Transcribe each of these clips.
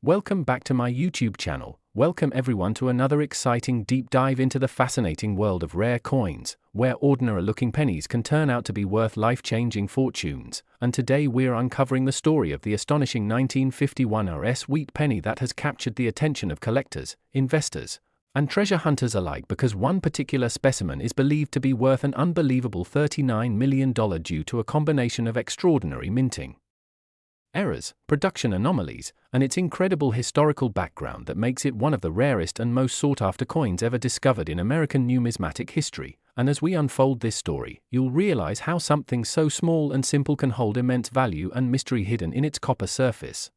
Welcome back to my YouTube channel. Welcome everyone to another exciting deep dive into the fascinating world of rare coins, where ordinary-looking pennies can turn out to be worth life-changing fortunes. And today we're uncovering the story of the astonishing 1951 RS Wheat Penny that has captured the attention of collectors, investors, and treasure hunters alike because one particular specimen is believed to be worth an unbelievable $39 million due to a combination of extraordinary minting errors, production anomalies, and its incredible historical background that makes it one of the rarest and most sought-after coins ever discovered in American numismatic history. And as we unfold this story, you'll realize how something so small and simple can hold immense value and mystery hidden in its copper surface.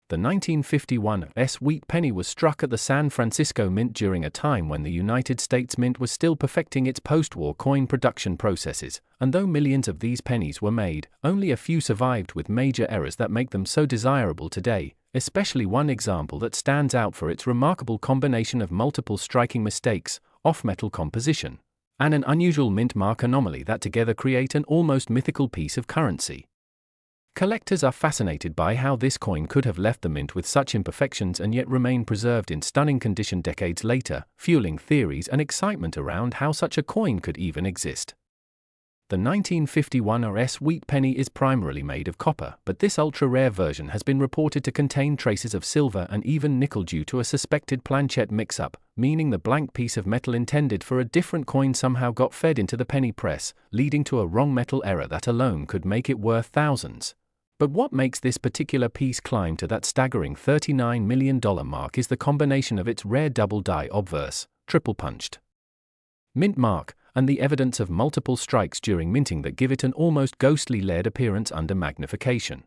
The 1951 RS Wheat Penny was struck at the San Francisco Mint during a time when the United States Mint was still perfecting its post-war coin production processes, and though millions of these pennies were made, only a few survived with major errors that make them so desirable today, especially one example that stands out for its remarkable combination of multiple striking mistakes, off-metal composition, and an unusual mint mark anomaly that together create an almost mythical piece of currency. Collectors are fascinated by how this coin could have left the mint with such imperfections and yet remain preserved in stunning condition decades later, fueling theories and excitement around how such a coin could even exist. The 1951 RS Wheat Penny is primarily made of copper, but this ultra-rare version has been reported to contain traces of silver and even nickel due to a suspected planchette mix-up, meaning the blank piece of metal intended for a different coin somehow got fed into the penny press, leading to a wrong metal error that alone could make it worth thousands. But what makes this particular piece climb to that staggering $39 million mark is the combination of its rare double-die obverse, triple-punched mint mark, and the evidence of multiple strikes during minting that give it an almost ghostly layered appearance under magnification.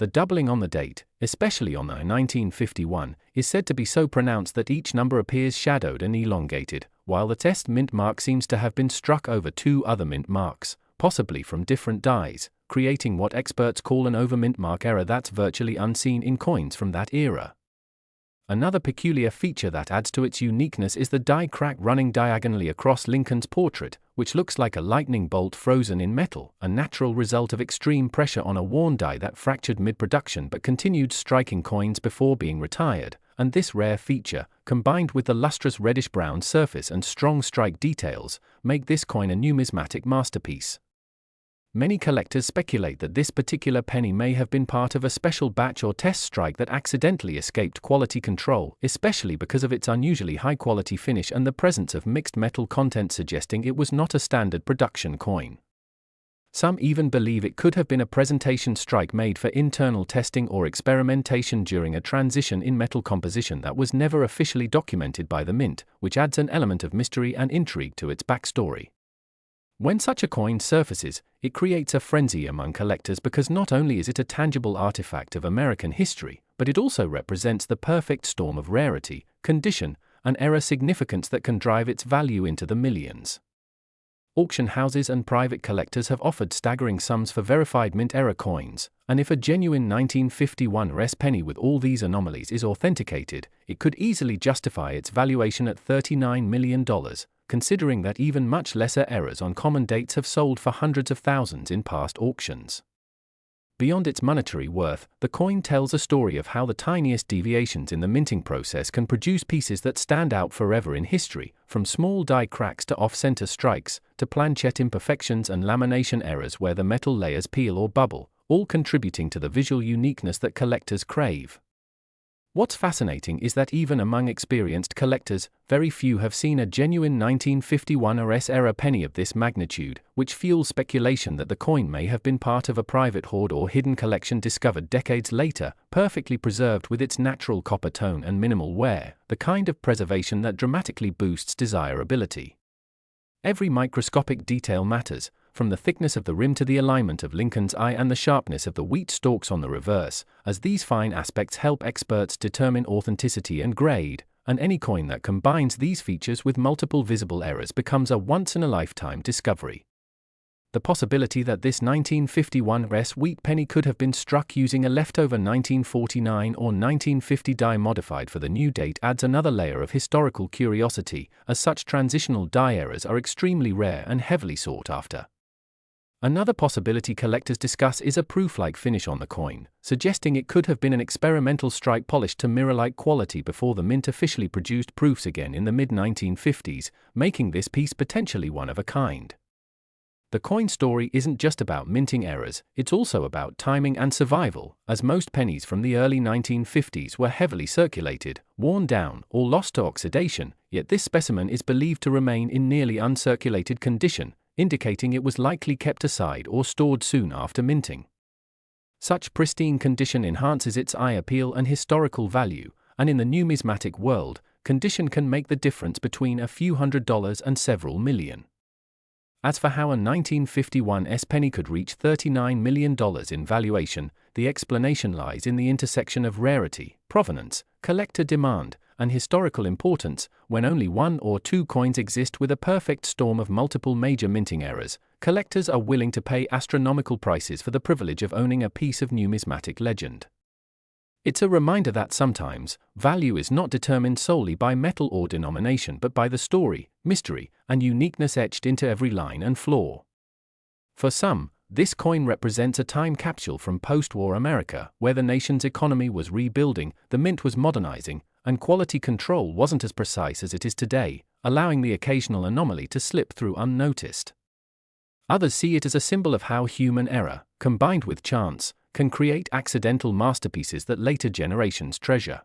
The doubling on the date, especially on the 1951, is said to be so pronounced that each number appears shadowed and elongated, while the test mint mark seems to have been struck over two other mint marks, possibly from different dies, creating what experts call an over-mint mark error that's virtually unseen in coins from that era. Another peculiar feature that adds to its uniqueness is the die crack running diagonally across Lincoln's portrait, which looks like a lightning bolt frozen in metal, a natural result of extreme pressure on a worn die that fractured mid-production but continued striking coins before being retired. And this rare feature, combined with the lustrous reddish-brown surface and strong strike details, make this coin a numismatic masterpiece. Many collectors speculate that this particular penny may have been part of a special batch or test strike that accidentally escaped quality control, especially because of its unusually high-quality finish and the presence of mixed metal content suggesting it was not a standard production coin. Some even believe it could have been a presentation strike made for internal testing or experimentation during a transition in metal composition that was never officially documented by the Mint, which adds an element of mystery and intrigue to its backstory. When such a coin surfaces, it creates a frenzy among collectors because not only is it a tangible artifact of American history, but it also represents the perfect storm of rarity, condition, and error significance that can drive its value into the millions. Auction houses and private collectors have offered staggering sums for verified mint error coins, and if a genuine 1951 RS penny with all these anomalies is authenticated, it could easily justify its valuation at $39 million. Considering that even much lesser errors on common dates have sold for hundreds of thousands in past auctions. Beyond its monetary worth, the coin tells a story of how the tiniest deviations in the minting process can produce pieces that stand out forever in history, from small die cracks to off-center strikes, to planchette imperfections and lamination errors where the metal layers peel or bubble, all contributing to the visual uniqueness that collectors crave. What's fascinating is that even among experienced collectors, very few have seen a genuine 1951 RS era penny of this magnitude, which fuels speculation that the coin may have been part of a private hoard or hidden collection discovered decades later, perfectly preserved with its natural copper tone and minimal wear, the kind of preservation that dramatically boosts desirability. Every microscopic detail matters, from the thickness of the rim to the alignment of Lincoln's eye and the sharpness of the wheat stalks on the reverse, as these fine aspects help experts determine authenticity and grade, and any coin that combines these features with multiple visible errors becomes a once-in-a-lifetime discovery. The possibility that this 1951 RS Wheat Penny could have been struck using a leftover 1949 or 1950 die modified for the new date adds another layer of historical curiosity, as such transitional die errors are extremely rare and heavily sought after. Another possibility collectors discuss is a proof-like finish on the coin, suggesting it could have been an experimental stripe polished to mirror-like quality before the mint officially produced proofs again in the mid-1950s, making this piece potentially one of a kind. The coin story isn't just about minting errors, it's also about timing and survival, as most pennies from the early 1950s were heavily circulated, worn down, or lost to oxidation, yet this specimen is believed to remain in nearly uncirculated condition, indicating it was likely kept aside or stored soon after minting. Such pristine condition enhances its eye appeal and historical value, and in the numismatic world, condition can make the difference between a few $100s and several million. As for how a 1951 S-penny could reach $39 million in valuation, the explanation lies in the intersection of rarity, provenance, collector demand, and historical importance. When only one or two coins exist with a perfect storm of multiple major minting errors, collectors are willing to pay astronomical prices for the privilege of owning a piece of numismatic legend. It's a reminder that sometimes, value is not determined solely by metal or denomination but by the story, mystery, and uniqueness etched into every line and flaw. For some, this coin represents a time capsule from post-war America, where the nation's economy was rebuilding, the mint was modernizing, and quality control wasn't as precise as it is today, allowing the occasional anomaly to slip through unnoticed. Others see it as a symbol of how human error, combined with chance, can create accidental masterpieces that later generations treasure.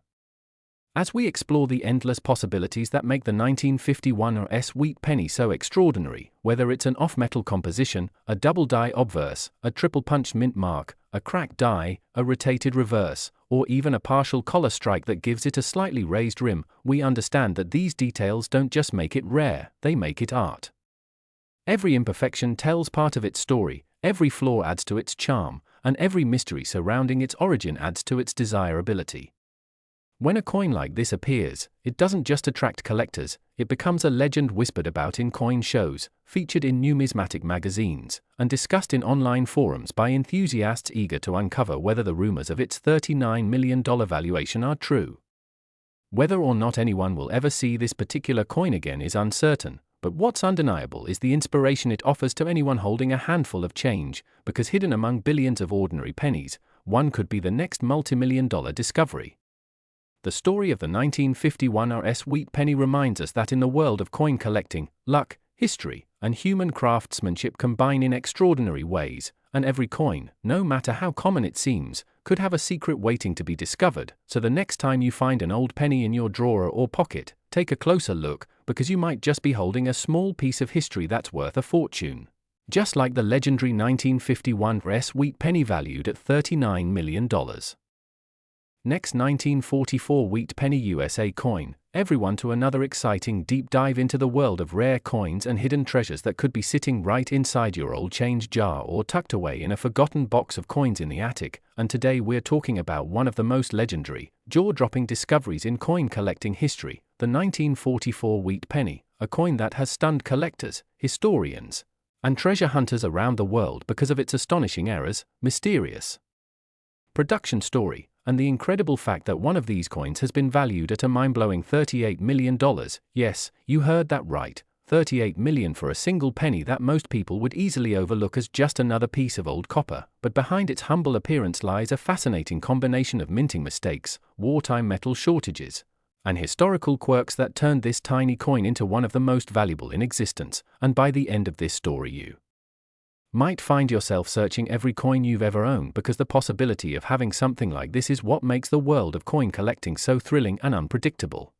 As we explore the endless possibilities that make the 1951 S Wheat Penny so extraordinary, whether it's an off-metal composition, a double-die obverse, a triple-punched mint mark, a cracked die, a rotated reverse, or even a partial collar strike that gives it a slightly raised rim, we understand that these details don't just make it rare, they make it art. Every imperfection tells part of its story, every flaw adds to its charm, and every mystery surrounding its origin adds to its desirability. When a coin like this appears, it doesn't just attract collectors, it becomes a legend whispered about in coin shows, featured in numismatic magazines, and discussed in online forums by enthusiasts eager to uncover whether the rumors of its $39 million valuation are true. Whether or not anyone will ever see this particular coin again is uncertain, but what's undeniable is the inspiration it offers to anyone holding a handful of change, because hidden among billions of ordinary pennies, one could be the next multi-million-dollar discovery. The story of the 1951 S Wheat Penny reminds us that in the world of coin collecting, luck, history, and human craftsmanship combine in extraordinary ways, and every coin, no matter how common it seems, could have a secret waiting to be discovered. So the next time you find an old penny in your drawer or pocket, take a closer look, because you might just be holding a small piece of history that's worth a fortune. Just like the legendary 1951 S Wheat Penny valued at $39 million. Next, 1944 Wheat Penny USA coin, everyone to another exciting deep dive into the world of rare coins and hidden treasures that could be sitting right inside your old change jar or tucked away in a forgotten box of coins in the attic. And today we're talking about one of the most legendary, jaw-dropping discoveries in coin collecting history, the 1944 Wheat Penny, a coin that has stunned collectors, historians, and treasure hunters around the world because of its astonishing errors, mysterious production story, and the incredible fact that one of these coins has been valued at a mind-blowing $38 million. Yes, you heard that right, $38 million for a single penny that most people would easily overlook as just another piece of old copper. But behind its humble appearance lies a fascinating combination of minting mistakes, wartime metal shortages, and historical quirks that turned this tiny coin into one of the most valuable in existence. And by the end of this story you might find yourself searching every coin you've ever owned, because the possibility of having something like this is what makes the world of coin collecting so thrilling and unpredictable.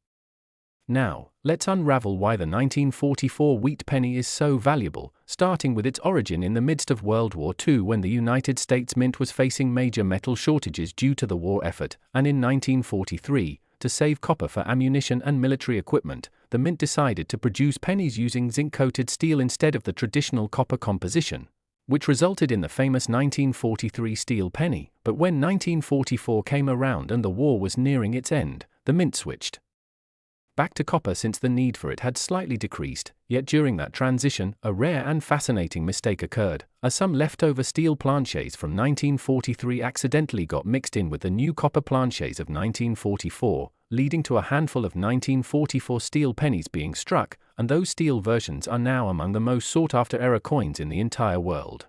Now, let's unravel why the 1944 Wheat Penny is so valuable, starting with its origin in the midst of World War II when the United States Mint was facing major metal shortages due to the war effort, and in 1943, to save copper for ammunition and military equipment, the Mint decided to produce pennies using zinc-coated steel instead of the traditional copper composition, which resulted in the famous 1943 steel penny. But when 1944 came around and the war was nearing its end, the Mint switched back to copper since the need for it had slightly decreased. Yet during that transition, a rare and fascinating mistake occurred, as some leftover steel planchets from 1943 accidentally got mixed in with the new copper planchets of 1944, leading to a handful of 1944 steel pennies being struck, and those steel versions are now among the most sought-after error coins in the entire world.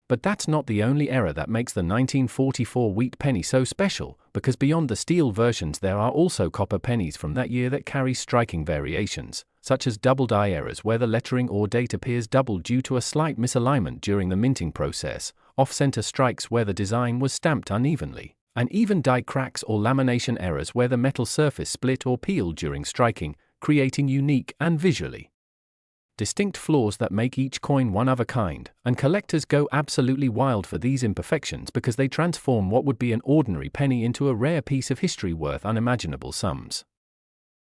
But that's not the only era that makes the 1944 wheat penny so special, because beyond the steel versions there are also copper pennies from that year that carry striking variations, such as double die errors where the lettering or date appears double due to a slight misalignment during the minting process, off-center strikes where the design was stamped unevenly, and even die cracks or lamination errors where the metal surface split or peeled during striking, creating unique and visually distinct flaws that make each coin one of a kind, and collectors go absolutely wild for these imperfections because they transform what would be an ordinary penny into a rare piece of history worth unimaginable sums.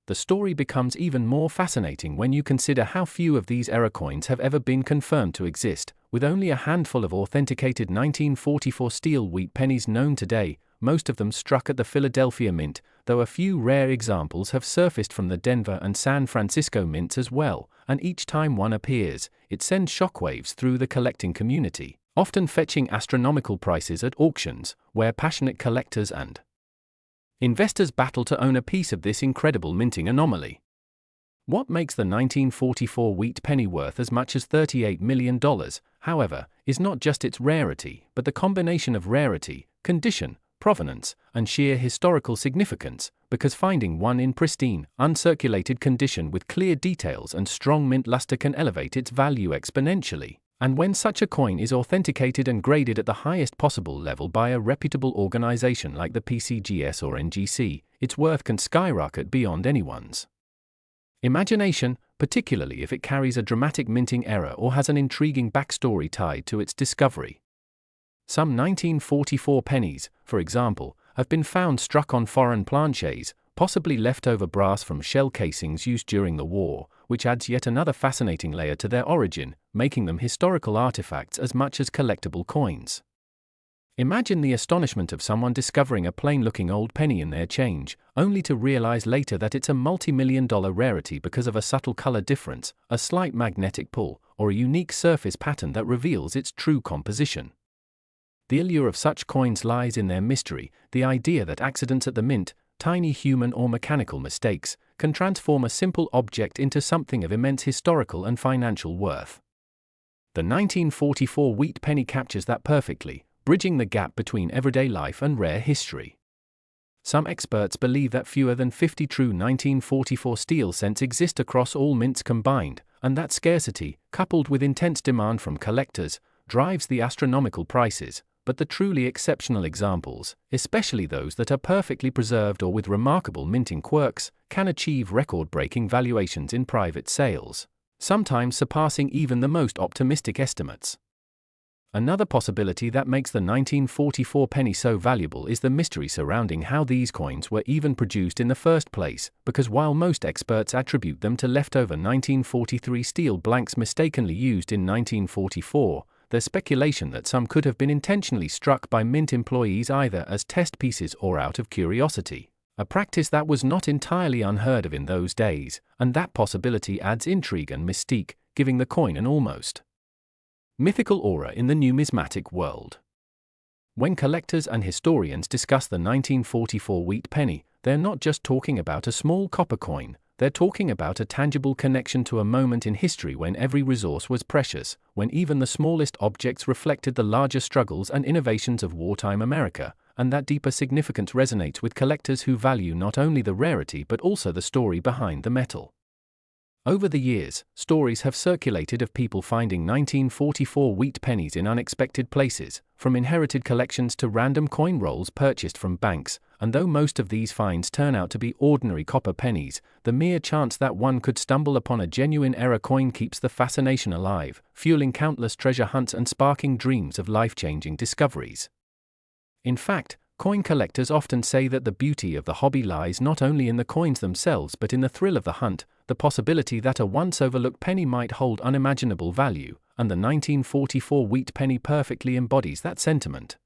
The story becomes even more fascinating when you consider how few of these era coins have ever been confirmed to exist, with only a handful of authenticated 1944 steel wheat pennies known today, most of them struck at the Philadelphia Mint, though a few rare examples have surfaced from the Denver and San Francisco mints as well, and each time one appears, it sends shockwaves through the collecting community, often fetching astronomical prices at auctions, where passionate collectors and investors battle to own a piece of this incredible minting anomaly. What makes the 1944 wheat penny worth as much as $38 million, however, is not just its rarity, but the combination of rarity, condition, provenance, and sheer historical significance, because finding one in pristine, uncirculated condition with clear details and strong mint luster can elevate its value exponentially. And when such a coin is authenticated and graded at the highest possible level by a reputable organization like the PCGS or NGC, its worth can skyrocket beyond anyone's imagination, particularly if it carries a dramatic minting error or has an intriguing backstory tied to its discovery. Some 1944 pennies, for example, have been found struck on foreign planchets, possibly leftover brass from shell casings used during the war, which adds yet another fascinating layer to their origin, making them historical artifacts as much as collectible coins. Imagine the astonishment of someone discovering a plain-looking old penny in their change, only to realize later that it's a multi-million-dollar rarity because of a subtle color difference, a slight magnetic pull, or a unique surface pattern that reveals its true composition. The allure of such coins lies in their mystery, the idea that accidents at the mint, tiny human or mechanical mistakes, can transform a simple object into something of immense historical and financial worth. The 1944 wheat penny captures that perfectly, bridging the gap between everyday life and rare history. Some experts believe that fewer than 50 true 1944 steel cents exist across all mints combined, and that scarcity, coupled with intense demand from collectors, drives the astronomical prices. But the truly exceptional examples, especially those that are perfectly preserved or with remarkable minting quirks, can achieve record-breaking valuations in private sales, sometimes surpassing even the most optimistic estimates. Another possibility that makes the 1944 penny so valuable is the mystery surrounding how these coins were even produced in the first place, because while most experts attribute them to leftover 1943 steel blanks mistakenly used in 1944, there's speculation that some could have been intentionally struck by mint employees either as test pieces or out of curiosity, a practice that was not entirely unheard of in those days, and that possibility adds intrigue and mystique, giving the coin an almost mythical aura in the numismatic world. When collectors and historians discuss the 1944 wheat penny, they're not just talking about a small copper coin. They're talking about a tangible connection to a moment in history when every resource was precious, when even the smallest objects reflected the larger struggles and innovations of wartime America, and that deeper significance resonates with collectors who value not only the rarity but also the story behind the metal. Over the years, stories have circulated of people finding 1944 wheat pennies in unexpected places, from inherited collections to random coin rolls purchased from banks, and though most of these finds turn out to be ordinary copper pennies, the mere chance that one could stumble upon a genuine era coin keeps the fascination alive, fueling countless treasure hunts and sparking dreams of life-changing discoveries. In fact, coin collectors often say that the beauty of the hobby lies not only in the coins themselves but in the thrill of the hunt, the possibility that a once-overlooked penny might hold unimaginable value, and the 1944 wheat penny perfectly embodies that sentiment.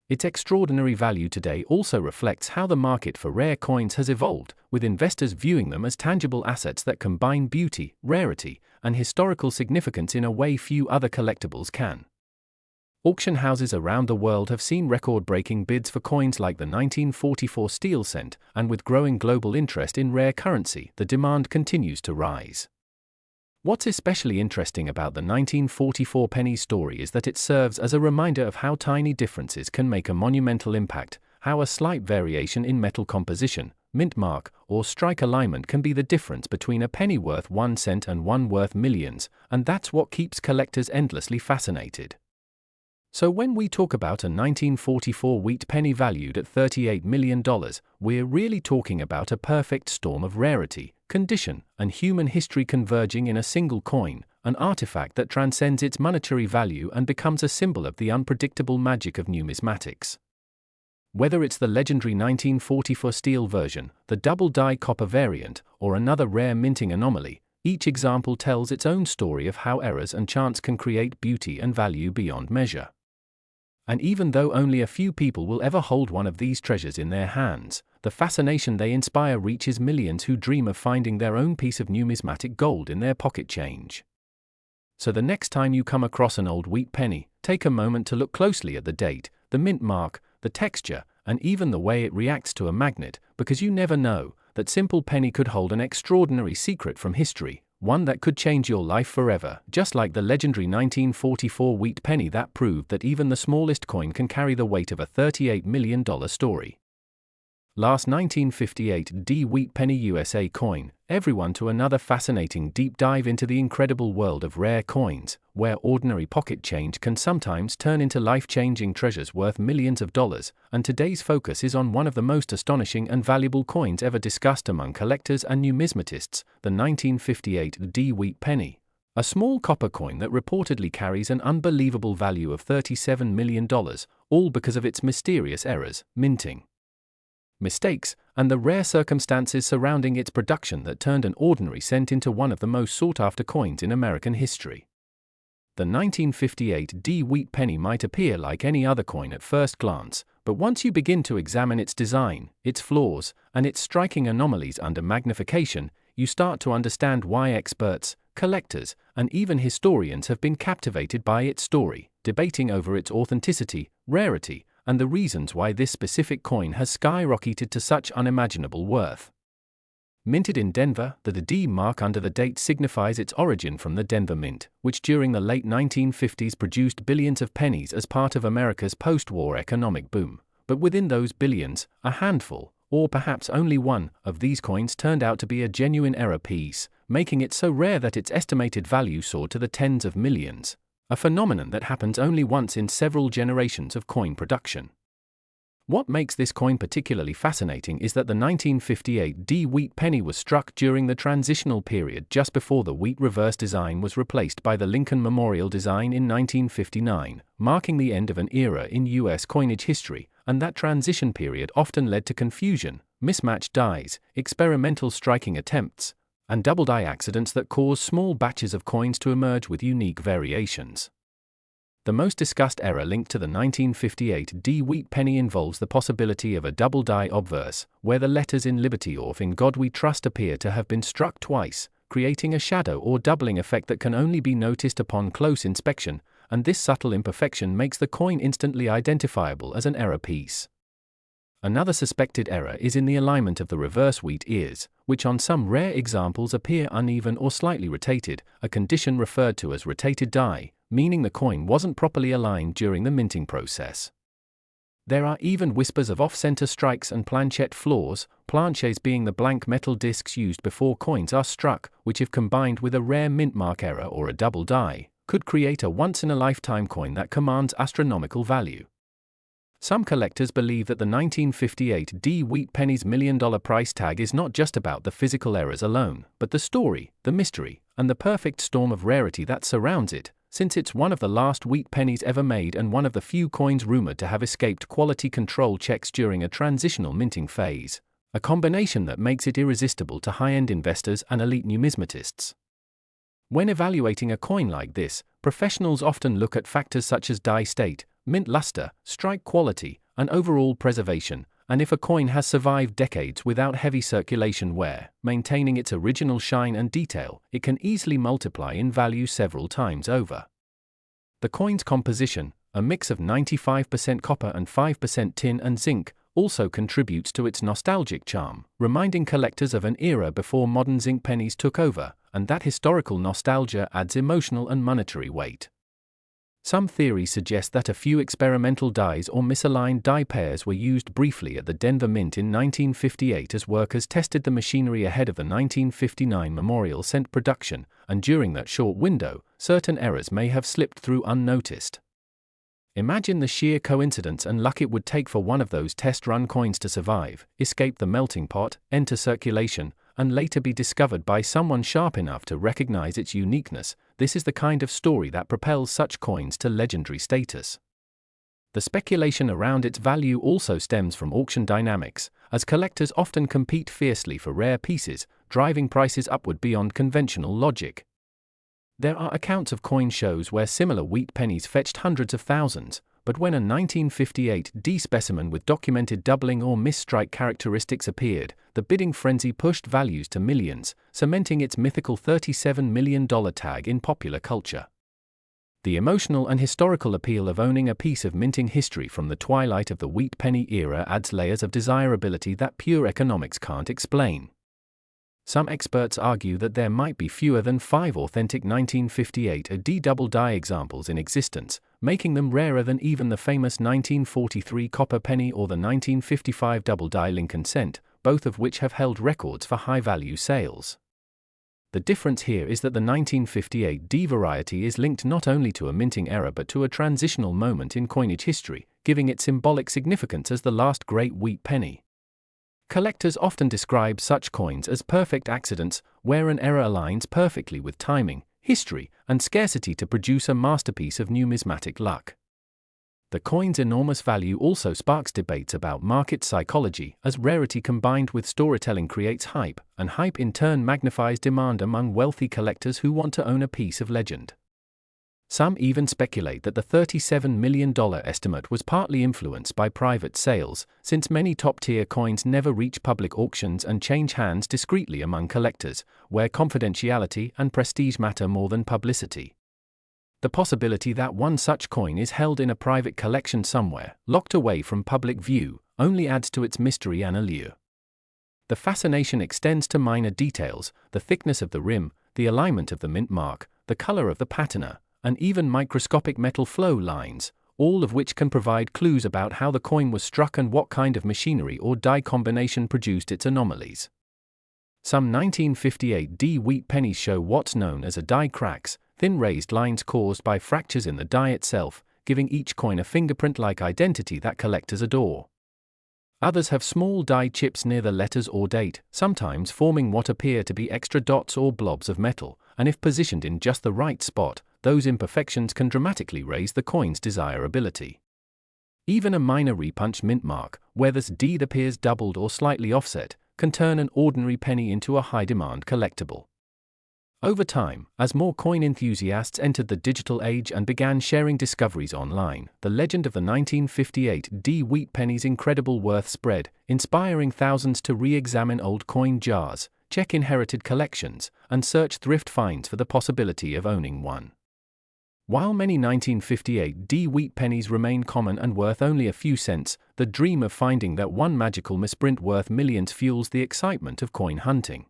Its extraordinary value today also reflects how the market for rare coins has evolved, with investors viewing them as tangible assets that combine beauty, rarity, and historical significance in a way few other collectibles can. Auction houses around the world have seen record-breaking bids for coins like the 1944 steel cent, and with growing global interest in rare currency, the demand continues to rise. What's especially interesting about the 1944 penny story is that it serves as a reminder of how tiny differences can make a monumental impact, how a slight variation in metal composition, mint mark, or strike alignment can be the difference between a penny worth 1 cent and one worth millions, and that's what keeps collectors endlessly fascinated. So when we talk about a 1944 wheat penny valued at $38 million, we're really talking about a perfect storm of rarity, condition, and human history converging in a single coin, an artifact that transcends its monetary value and becomes a symbol of the unpredictable magic of numismatics. Whether it's the legendary 1944 steel version, the double-die copper variant, or another rare minting anomaly, each example tells its own story of how errors and chance can create beauty and value beyond measure. And even though only a few people will ever hold one of these treasures in their hands, the fascination they inspire reaches millions who dream of finding their own piece of numismatic gold in their pocket change. So the next time you come across an old wheat penny, take a moment to look closely at the date, the mint mark, the texture, and even the way it reacts to a magnet, because you never know, that simple penny could hold an extraordinary secret from history, one that could change your life forever, just like the legendary 1944 wheat penny that proved that even the smallest coin can carry the weight of a $38 million story. Last 1958 D Wheat Penny USA coin, everyone to another fascinating deep dive into the incredible world of rare coins, where ordinary pocket change can sometimes turn into life-changing treasures worth millions of dollars, and today's focus is on one of the most astonishing and valuable coins ever discussed among collectors and numismatists, the 1958 D Wheat Penny. A small copper coin that reportedly carries an unbelievable value of $37 million, all because of its mysterious errors, minting mistakes, and the rare circumstances surrounding its production that turned an ordinary cent into one of the most sought-after coins in American history. The 1958 D Wheat Penny might appear like any other coin at first glance, but once you begin to examine its design, its flaws, and its striking anomalies under magnification, you start to understand why experts, collectors, and even historians have been captivated by its story, debating over its authenticity, rarity, and the reasons why this specific coin has skyrocketed to such unimaginable worth. Minted in Denver, the D mark under the date signifies its origin from the Denver Mint, which during the late 1950s produced billions of pennies as part of America's post-war economic boom. But within those billions, a handful, or perhaps only one, of these coins turned out to be a genuine error piece, making it so rare that its estimated value soared to the tens of millions. A phenomenon that happens only once in several generations of coin production. What makes this coin particularly fascinating is that the 1958 D Wheat Penny was struck during the transitional period just before the wheat reverse design was replaced by the Lincoln Memorial design in 1959, marking the end of an era in U.S. coinage history, and that transition period often led to confusion, mismatched dies, experimental striking attempts, and double-die accidents that caused small batches of coins to emerge with unique variations. The most discussed error linked to the 1958 D Wheat Penny involves the possibility of a double-die obverse, where the letters in Liberty or In God We Trust appear to have been struck twice, creating a shadow or doubling effect that can only be noticed upon close inspection, and this subtle imperfection makes the coin instantly identifiable as an error piece. Another suspected error is in the alignment of the reverse wheat ears, which on some rare examples appear uneven or slightly rotated, a condition referred to as rotated die, meaning the coin wasn't properly aligned during the minting process. There are even whispers of off-center strikes and planchette flaws, planches being the blank metal discs used before coins are struck, which if combined with a rare mint mark error or a double die, could create a once-in-a-lifetime coin that commands astronomical value. Some collectors believe that the 1958 D Wheat Penny's $1 million price tag is not just about the physical errors alone, but the story, the mystery, and the perfect storm of rarity that surrounds it, since it's one of the last wheat pennies ever made and one of the few coins rumored to have escaped quality control checks during a transitional minting phase, a combination that makes it irresistible to high-end investors and elite numismatists. When evaluating a coin like this, professionals often look at factors such as die state, mint luster, strike quality, and overall preservation, and if a coin has survived decades without heavy circulation wear, maintaining its original shine and detail, it can easily multiply in value several times over. The coin's composition, a mix of 95% copper and 5% tin and zinc, also contributes to its nostalgic charm, reminding collectors of an era before modern zinc pennies took over, and that historical nostalgia adds emotional and monetary weight. Some theories suggest that a few experimental dies or misaligned die pairs were used briefly at the Denver Mint in 1958 as workers tested the machinery ahead of the 1959 memorial cent production, and during that short window, certain errors may have slipped through unnoticed. Imagine the sheer coincidence and luck it would take for one of those test-run coins to survive, escape the melting pot, enter circulation, and later be discovered by someone sharp enough to recognize its uniqueness. This is the kind of story that propels such coins to legendary status. The speculation around its value also stems from auction dynamics, as collectors often compete fiercely for rare pieces, driving prices upward beyond conventional logic. There are accounts of coin shows where similar wheat pennies fetched hundreds of thousands, but when a 1958 D specimen with documented doubling or misstrike characteristics appeared, the bidding frenzy pushed values to millions, cementing its mythical $37 million tag in popular culture. The emotional and historical appeal of owning a piece of minting history from the twilight of the wheat penny era adds layers of desirability that pure economics can't explain. Some experts argue that there might be fewer than 5 authentic 1958 AD double die examples in existence, making them rarer than even the famous 1943 copper penny or the 1955 double die Lincoln cent, both of which have held records for high-value sales. The difference here is that the 1958 D variety is linked not only to a minting error but to a transitional moment in coinage history, giving it symbolic significance as the last great wheat penny. Collectors often describe such coins as perfect accidents, where an error aligns perfectly with timing, history, and scarcity to produce a masterpiece of numismatic luck. The coin's enormous value also sparks debates about market psychology, as rarity combined with storytelling creates hype, and hype in turn magnifies demand among wealthy collectors who want to own a piece of legend. Some even speculate that the $37 million estimate was partly influenced by private sales, since many top-tier coins never reach public auctions and change hands discreetly among collectors, where confidentiality and prestige matter more than publicity. The possibility that one such coin is held in a private collection somewhere, locked away from public view, only adds to its mystery and allure. The fascination extends to minor details: the thickness of the rim, the alignment of the mint mark, the color of the patina, and even microscopic metal flow lines, all of which can provide clues about how the coin was struck and what kind of machinery or die combination produced its anomalies. Some 1958 D wheat pennies show what's known as a die cracks, thin raised lines caused by fractures in the die itself, giving each coin a fingerprint-like identity that collectors adore. Others have small die chips near the letters or date, sometimes forming what appear to be extra dots or blobs of metal, and if positioned in just the right spot, those imperfections can dramatically raise the coin's desirability. Even a minor repunched mint mark, where this D appears doubled or slightly offset, can turn an ordinary penny into a high-demand collectible. Over time, as more coin enthusiasts entered the digital age and began sharing discoveries online, the legend of the 1958 D wheat penny's incredible worth spread, inspiring thousands to re-examine old coin jars, check inherited collections, and search thrift finds for the possibility of owning one. While many 1958 D wheat pennies remain common and worth only a few cents, the dream of finding that one magical misprint worth millions fuels the excitement of coin hunting.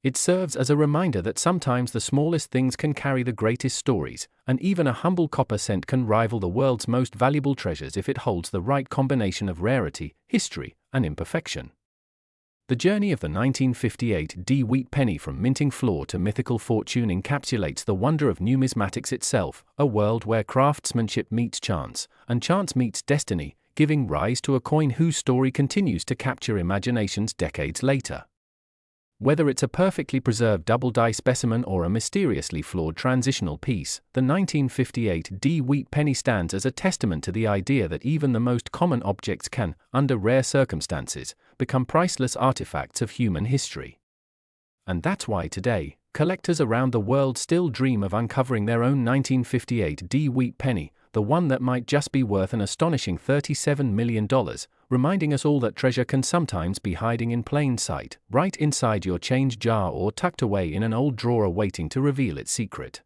It serves as a reminder that sometimes the smallest things can carry the greatest stories, and even a humble copper cent can rival the world's most valuable treasures if it holds the right combination of rarity, history, and imperfection. The journey of the 1958 D wheat penny from minting floor to mythical fortune encapsulates the wonder of numismatics itself, a world where craftsmanship meets chance, and chance meets destiny, giving rise to a coin whose story continues to capture imaginations decades later. Whether it's a perfectly preserved double-die specimen or a mysteriously flawed transitional piece, the 1958 D wheat penny stands as a testament to the idea that even the most common objects can, under rare circumstances, become priceless artifacts of human history. And that's why today, collectors around the world still dream of uncovering their own 1958 D wheat penny, the one that might just be worth an astonishing $37 million, reminding us all that treasure can sometimes be hiding in plain sight, right inside your change jar or tucked away in an old drawer waiting to reveal its secret.